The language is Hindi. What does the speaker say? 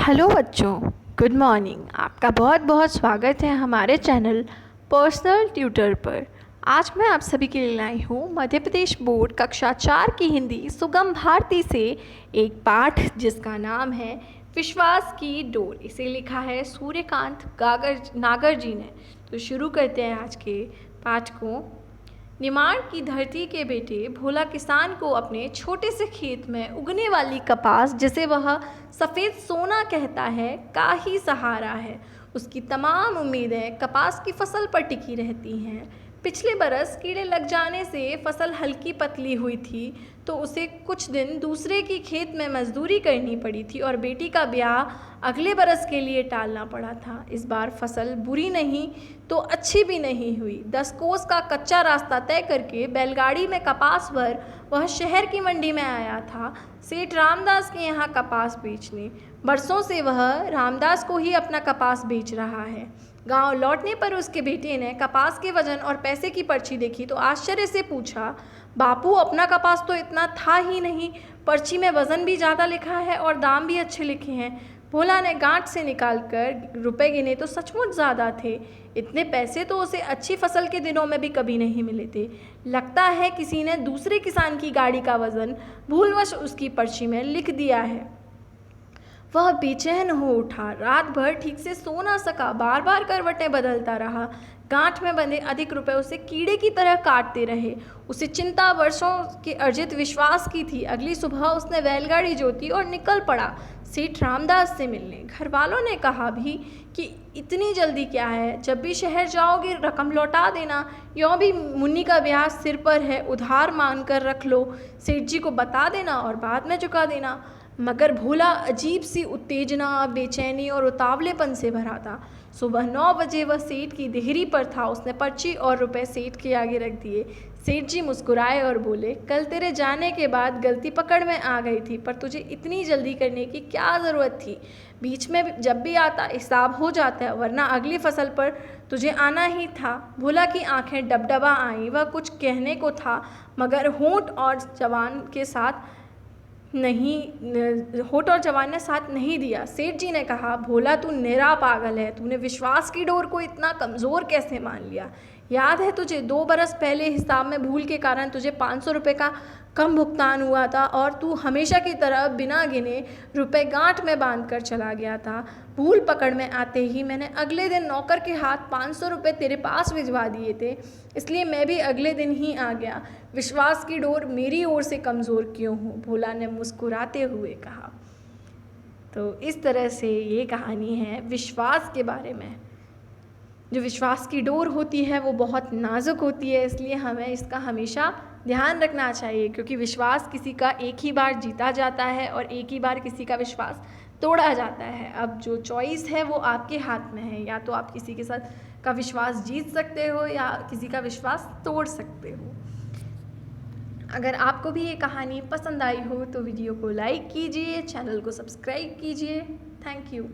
हेलो बच्चों, गुड मॉर्निंग। आपका बहुत बहुत स्वागत है हमारे चैनल पर्सनल ट्यूटर पर। आज मैं आप सभी के लिए लाई हूँ मध्य प्रदेश बोर्ड कक्षा 4 की हिंदी सुगम भारती से एक पाठ जिसका नाम है विश्वास की डोर। इसे लिखा है सूर्यकांत नागर जी ने। तो शुरू करते हैं आज के पाठ को। निमाड़ की धरती के बेटे भोला किसान को अपने छोटे से खेत में उगने वाली कपास, जिसे वह सफ़ेद सोना कहता है, का ही सहारा है। उसकी तमाम उम्मीदें कपास की फसल पर टिकी रहती हैं। पिछले बरस कीड़े लग जाने से फसल हल्की पतली हुई थी, तो उसे कुछ दिन दूसरे की खेत में मजदूरी करनी पड़ी थी और बेटी का ब्याह अगले बरस के लिए टालना पड़ा था। इस बार फसल बुरी नहीं तो अच्छी भी नहीं हुई। 10 कोस का कच्चा रास्ता तय करके बैलगाड़ी में कपास भर वह शहर की मंडी में आया था, सेठ रामदास के यहाँ कपास बेचने। बरसों से वह रामदास को ही अपना कपास बेच रहा है। गांव लौटने पर उसके बेटे ने कपास के वजन और पैसे की पर्ची देखी तो आश्चर्य से पूछा, बापू, अपना कपास तो इतना था ही नहीं, पर्ची में वज़न भी ज़्यादा लिखा है और दाम भी अच्छे लिखे हैं। भोला ने गांठ से निकालकर रुपए गिने तो सचमुच ज़्यादा थे। इतने पैसे तो उसे अच्छी फसल के दिनों में भी कभी नहीं मिले थे। लगता है किसी ने दूसरे किसान की गाड़ी का वज़न भूलवश उसकी पर्ची में लिख दिया है। वह बेचैन हो उठा। रात भर ठीक से सो ना सका, बार बार करवटें बदलता रहा। गांठ में बंधे अधिक रुपए उसे कीड़े की तरह काटते रहे। उसे चिंता वर्षों के अर्जित विश्वास की थी। अगली सुबह उसने बैलगाड़ी जोती और निकल पड़ा सेठ रामदास से मिलने। घर वालों ने कहा भी कि इतनी जल्दी क्या है, जब भी शहर जाओगे रकम लौटा देना। यों भी मुन्नी का ब्याह सिर पर है, उधार मांग कर रख लो, सेठ जी को बता देना और बाद में चुका देना। मगर भोला अजीब सी उत्तेजना, बेचैनी और उतावलेपन से भरा था। सुबह 9 बजे वह सेठ की देहरी पर था। उसने पर्ची और रुपए सेठ के आगे रख दिए। सेठ जी मुस्कुराए और बोले, कल तेरे जाने के बाद गलती पकड़ में आ गई थी, पर तुझे इतनी जल्दी करने की क्या ज़रूरत थी। बीच में जब भी आता हिसाब हो जाता है, वरना अगली फसल पर तुझे आना ही था। भोला की आंखें डबडबा आईं। वह कुछ कहने को था, मगर होंठ और जवान ने साथ नहीं दिया। सेठ जी ने कहा, भोला, तू निरा पागल है। तूने विश्वास की डोर को इतना कमज़ोर कैसे मान लिया? याद है तुझे, 2 बरस पहले हिसाब में भूल के कारण तुझे 500 रुपये का कम भुगतान हुआ था और तू हमेशा की तरह बिना गिने रुपए गांठ में बांध कर चला गया था। भूल पकड़ में आते ही मैंने अगले दिन नौकर के हाथ 500 रुपये तेरे पास भिजवा दिए थे, इसलिए मैं भी अगले दिन ही आ गया। विश्वास की डोर मेरी ओर से कमज़ोर क्यों हो? भोला ने मुस्कुराते हुए कहा। तो इस तरह से ये कहानी है विश्वास के बारे में। जो विश्वास की डोर होती है वो बहुत नाजुक होती है, इसलिए हमें इसका हमेशा ध्यान रखना चाहिए, क्योंकि विश्वास किसी का एक ही बार जीता जाता है और एक ही बार किसी का विश्वास तोड़ा जाता है। अब जो चॉइस है वो आपके हाथ में है, या तो आप किसी के साथ का विश्वास जीत सकते हो या किसी का विश्वास तोड़ सकते हो। अगर आपको भी ये कहानी पसंद आई हो तो वीडियो को लाइक कीजिए, चैनल को सब्सक्राइब कीजिए। Thank you.